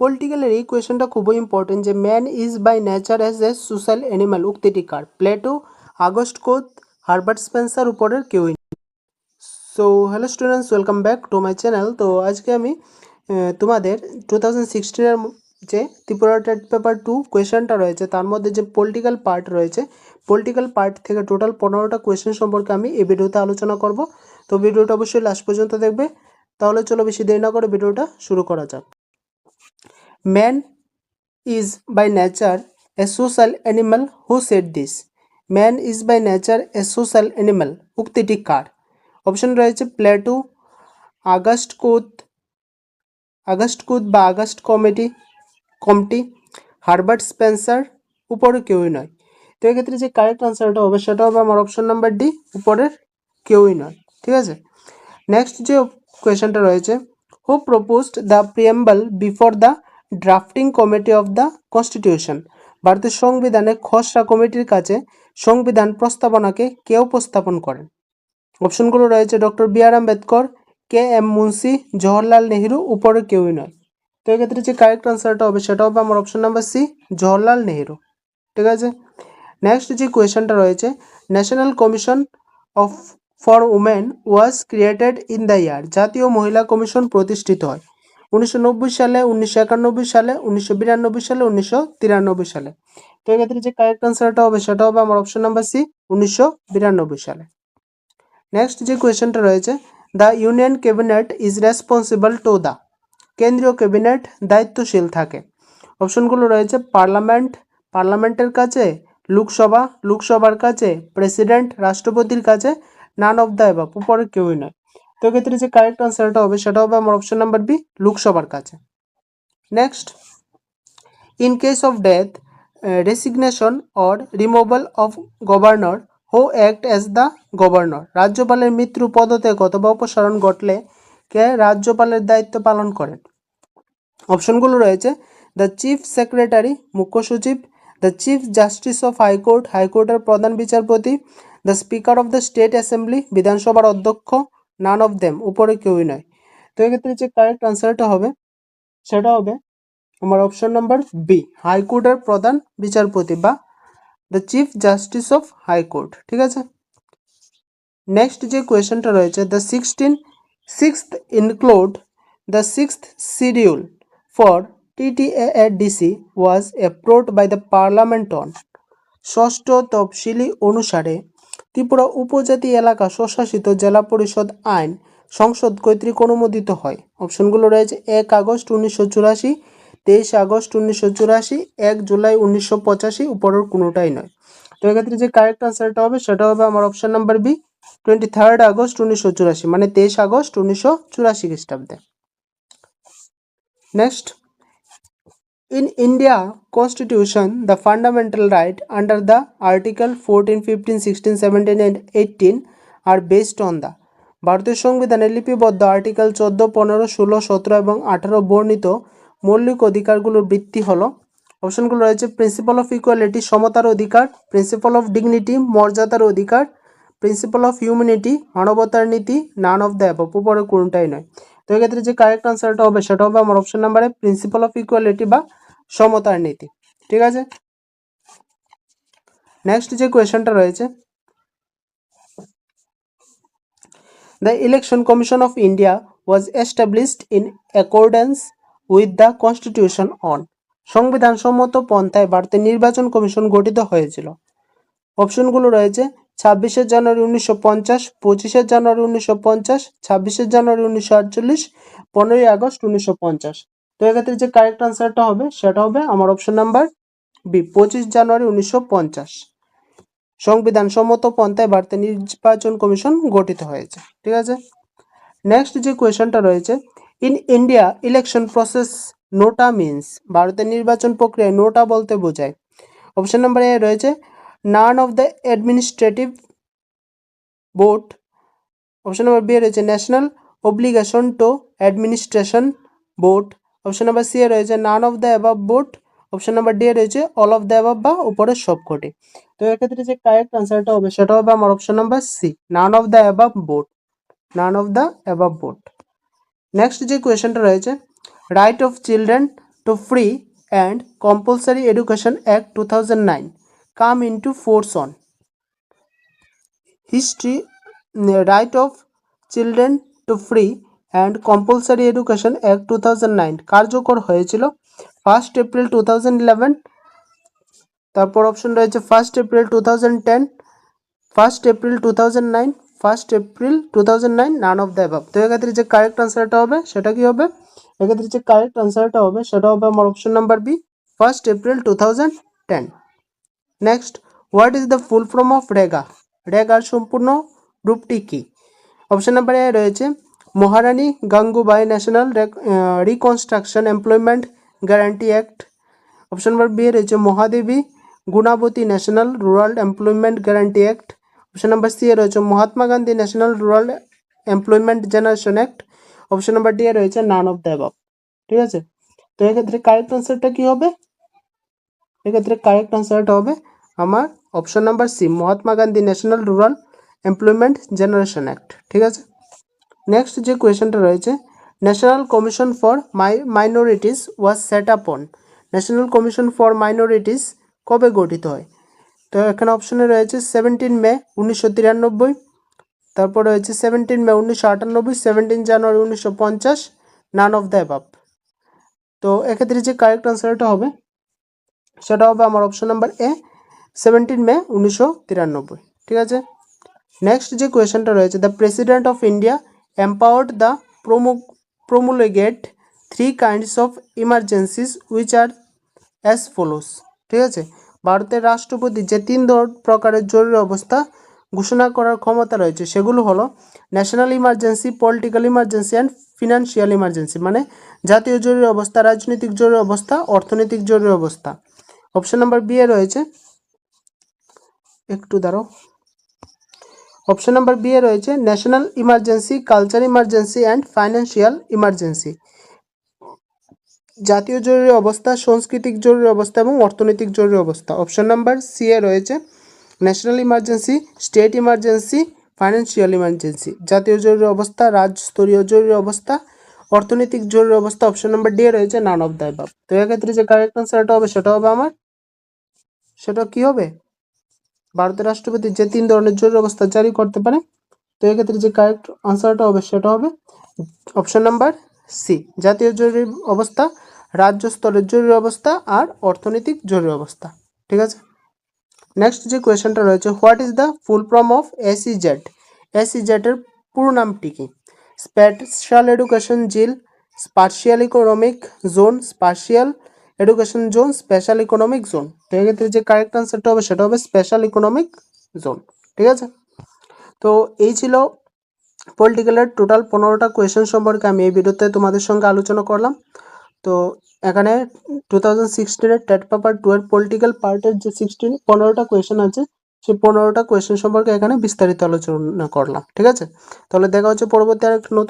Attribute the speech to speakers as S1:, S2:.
S1: পলিটিক্যালের এই কোয়েশনটা খুবই ইম্পর্টেন্ট যে man is by nature as a social animal উক্তিটি কার? Plato, Auguste Comte, Herbert Spencer, উপরের কেউই। So hello students, welcome back to my channel. তো আজকে আমি তোমাদের 2016-এর যে ত্রিপুরা টেট পেপার 2 কোয়েশনটা রয়েছে তার মধ্যে যে পলিটিক্যাল পার্ট রয়েছে, পলিটিক্যাল পার্ট থেকে টোটাল 15টা কোয়েশন সম্পর্কে আমি এই ভিডিওতে আলোচনা করব। তো ভিডিওটা অবশ্যই লাস্ট পর্যন্ত দেখবে। তাহলে চলো বেশি দেরি না করে ভিডিওটা শুরু করা যাক। Man is by nature a social animal. Who said this? Man is by nature a social animal. উক্তিটি কার? অপশন রয়েছে প্লেটো, আগস্ট কুথ বা আগস্ট কমটি, হার্বার্ট স্পেন্সার, উপরে কেউই নয়। তো এক্ষেত্রে যে কারেক্ট আনসারটা হবে সেটা হবে আমার অপশন নাম্বার ডি, উপরের কেউই নয়। ঠিক আছে, নেক্সট যে কোয়েশনটা রয়েছে, who proposed the preamble before the drafting committee of the constitution? ভারতের সংবিধানের খসড়া কমিটির কাছে সংবিধান প্রস্তাবনাকে কে উপস্থাপন করেন? অপশনগুলো রয়েছে ডক্টর বি আর আম্বেদকর, কে এম মুন্সি, জওহরলাল নেহেরু, উপরে কেউই নয়। তো এক্ষেত্রে যে কারেক্ট আনসারটা হবে সেটা হবে আমার option number C, Jawaharlal Nehru. ঠিক আছে, নেক্সট যে কোয়েশনটা রয়েছে, national commission of for women was created in the year? জাতীয় মহিলা কমিশন প্রতিষ্ঠিত হয় 1990 সালে, 1991 সালে, 1992 সালে, 1993 সালে। তো এক্ষেত্রে যে কারেক্ট আনসারটা হবে সেটা হবে আমার অপশন নাম্বার সি, 1992 সালে। নেক্সট যে কোয়েশনটা রয়েছে, the union cabinet is responsible to the? কেন্দ্রীয় ক্যাবিনেট দায়িত্বশীল থাকে। অপশনগুলো রয়েছে পার্লামেন্টের কাছে, লোকসভার কাছে, প্রেসিডেন্ট রাষ্ট্রপতির কাছে, নান অফ দ্য অ্যাবাভ, উপরে কেউই নয়। তো এক্ষেত্রে যে কারেক্ট আনসারটা হবে সেটা হবে আমার অপশন নাম্বার বি, লোকসভার কাছে। Next, in case of death, resignation or removal of governor, who act as the governor? রাজ্যপালের মৃত্যু, পদত্যাগ অথবা অপসারণ ঘটলে কে রাজ্যপালের দায়িত্ব পালন করেন? অপশনগুলো রয়েছে দ্য চিফ সেক্রেটারি, মুখ্য সচিব, the chief justice of high court, হাইকোর্টের প্রধান বিচারপতি, the speaker of the state assembly, বিধানসভার অধ্যক্ষ, নান অফ দেম, উপরে কেউই নয়। তো এক্ষেত্রে যে কারেক্ট আনসারটা হবে সেটা হবে আমার অপশন নাম্বার বি, হাইকোর্টের প্রধান বিচারপতি বা the chief justice of high court. ঠিক আছে, নেক্সট যে কোয়েশনটা রয়েছে, the sixth include the sixth schedule for TTADC was approved by the parliament on? ষষ্ঠ তফসিলি অনুসারে ত্রিপুরা উপজাতি এলাকা স্বশাসিত জেলা পরিষদ আইন সংসদ কর্তৃক অনুমোদিত হয়। অপশনগুলো রয়েছে 1 আগস্ট 1984, 23 আগস্ট 1984, 1 জুলাই 1985, উপরের কোনোটাই নয়। তো এক্ষেত্রে যে কারেক্ট আনসারটা হবে সেটা হবে আমার অপশন নাম্বার বি, 23 আগস্ট 1984, মানে 23 আগস্ট 1984 খ্রিস্টাব্দে। Next, in India Constitution, the fundamental right under the Article 14, 15, 16, 17 and 18 are based on the? ভারতের সংবিধানে লিপিবদ্ধ আর্টিকেল 14, 15, 16, 17 এবং 18 বর্ণিত মৌলিক অধিকারগুলোর ভিত্তি হলো? অপশনগুলো রয়েছে প্রিন্সিপাল অফ ইকুয়ালিটি, সমতার অধিকার, প্রিন্সিপাল অফ ডিগনিটি, মর্যাদার অধিকার, প্রিন্সিপাল অফ হিউম্যানিটি, মানবতার নীতি, নান অফ দ্য অ্যাবভ, উপরে কোনটাই নয়। তো এক্ষেত্রে যে কারেক্ট আনসারটা হবে সেটা হবে আমার অপশন নাম্বারে প্রিন্সিপাল অফ ইকুয়ালিটি বা সমতার নীতি। ঠিক আছে, নেক্সট যে কোয়েশনটা রয়েছে, the election commission of India was established in accordance with the constitution on? সংবিধান সম্মত পন্থায় ভারতের নির্বাচন কমিশন গঠিত হয়েছিল। অপশনগুলো রয়েছে 26 জানুয়ারি 1950, 25 জানুয়ারি 1950, 26 জানুয়ারি 1948, 15 আগস্ট 1950। তো এক্ষেত্রে যে কারেক্ট আনসারটা হবে সেটা হবে আমার অপশন নাম্বার বি, 25 জানুয়ারি 1950 সংবিধান সম্মত পন্থায় ভারতের নির্বাচন কমিশন গঠিত হয়েছে। ঠিক আছে, নেক্সট যে কোয়েশনটা রয়েছে, in India election process NOTA means? ভারতের নির্বাচন প্রক্রিয়ায় নোটা বলতে বোঝায়? অপশন নাম্বার এ রয়েছে none of the administrative board, option number B রয়েছে national obligation to administration board, option number C রয়েছে none of the above board, option number D রয়েছে all of the above বা উপরের সবকটি। তো এক্ষেত্রে যে কারেক্ট আনসারটা হবে সেটা হবে আমার option number C, none of the above board, none of the above board. Next যে কোয়েশনটা রয়েছে, right of children to Free and Compulsory Education Act 2009 come into force on? History, Right of Children to Free and Compulsory Education Act 2009 কার্যকর হয়েছিল 1 April 2011, তারপর option রয়েছে 1 April 2010, 1 April 2009, 1 April 2009, naan of the above. তো এক্ষেত্রে যে correct আনসারটা হবে সেটা কি হবে? এক্ষেত্রে যে কারেক্ট আনসারটা হবে সেটা হবে আমার option number B, 1 April 2010। Next, what is the full form of REGA? রেগার সম্পূর্ণ রূপটি কি? অপশন নাম্বার এ রয়েছে Maharani Gangubai national reconstruction employment guarantee act. Option number B রয়েছে Mahadevi Gunavati national rural employment guarantee act. Option number C রয়েছে Mahatma Gandhi national rural employment generation act. Option number D রয়েছে none of the above. ঠিক আছে, তো এক্ষেত্রে correct আনসারটা কি হবে? এক্ষেত্রে কারেক্ট আনসারটা হবে আমার option number C, Mahatma Gandhi national rural employment generation act. ঠিক আছে, নেক্সট যে কোয়েশ্চেনটা রয়েছে, national commission for minorities was set up on. National commission for minorities কবে গঠিত হয়? তো এখানে অপশনে রয়েছে 17 মে 1993, তারপর রয়েছে 17 মে 1998, 17 জানুয়ারি 1950, নান অফ দ্য অ্যাবাভ। তো এক্ষেত্রে যে কারেক্ট আনসারটা হবে সেটা হবে আমার অপশন নাম্বার এ, 17 মে 1993। ঠিক আছে, নেক্সট যে কোয়েশ্চেনটা রয়েছে, the president of India empowered the promulgate 3 kinds of emergencies which are as follows. ঠিক আছে, ভারতের রাষ্ট্রপতি যে 3 প্রকারের জরুরি অবস্থা ঘোষণা করার ক্ষমতা রয়েছে সেগুলো হলো national emergency, political emergency and financial emergency, মানে জাতীয় জরুরি অবস্থা, রাজনৈতিক জরুরি অবস্থা, অর্থনৈতিক জরুরি অবস্থা। অপশন নাম্বার বি এ রয়েছে, একটু দাঁড়াও, অপশন নাম্বার বি এ রয়েছে national emergency, culture emergency and financial emergency. জাতীয় জরুরি অবস্থা, সাংস্কৃতিক জরুরি অবস্থা এবং অর্থনৈতিক জরুরি অবস্থা। অপশন নাম্বার সি এ রয়েছে national emergency, state emergency, financial emergency. জাতীয় জরুরি অবস্থা, রাজ্যস্তরীয় জরুরি অবস্থা, অর্থনৈতিক জরুরি অবস্থা। অপশন নাম্বার ডি এ রয়েছে নান অফ দ্য অ্যাবাভ। তো এক্ষেত্রে যে কারেক্ট আনসারটা হবে সেটা হবে আমার, সেটা কি হবে? ভারতের রাষ্ট্রপতি যে 3 ধরনের জরুরি অবস্থা জারি করতে পারে, তো এক্ষেত্রে যে কারেক্ট আনসারটা হবে সেটা হবে অপশন নাম্বার সি, জাতীয় জরুরি অবস্থা, রাজ্য স্তরের জরুরি অবস্থা আর অর্থনৈতিক জরুরি অবস্থা। ঠিক আছে, নেক্সট যে কোয়েশ্চেনটা রয়েছে, what is the full form of SEZ? এসইজেড-এর পুরো নামটি কি? Special education zeal, spatial economic zone, spatial education zone, special economic zone. তো এক্ষেত্রে যে কারেক্ট আনসারটা হবে সেটা হবে স্পেশাল ইকোনমিক জোন। ঠিক আছে, তো এই ছিল পলিটিক্যালের টোটাল 15টা কোয়েশ্চেন সম্পর্কে আমি এই ভিডিওতে তোমাদের সঙ্গে আলোচনা করলাম। তো এখানে 2016-এর টেট পেপার 2 পলিটিক্যাল পার্টের যে 15টা কোয়েশ্চেন আছে সেই 15টা কোয়েশ্চেন সম্পর্কে এখানে বিস্তারিত আলোচনা করলাম। ঠিক আছে, তাহলে দেখা হচ্ছে পরবর্তী আরেকটা নতুন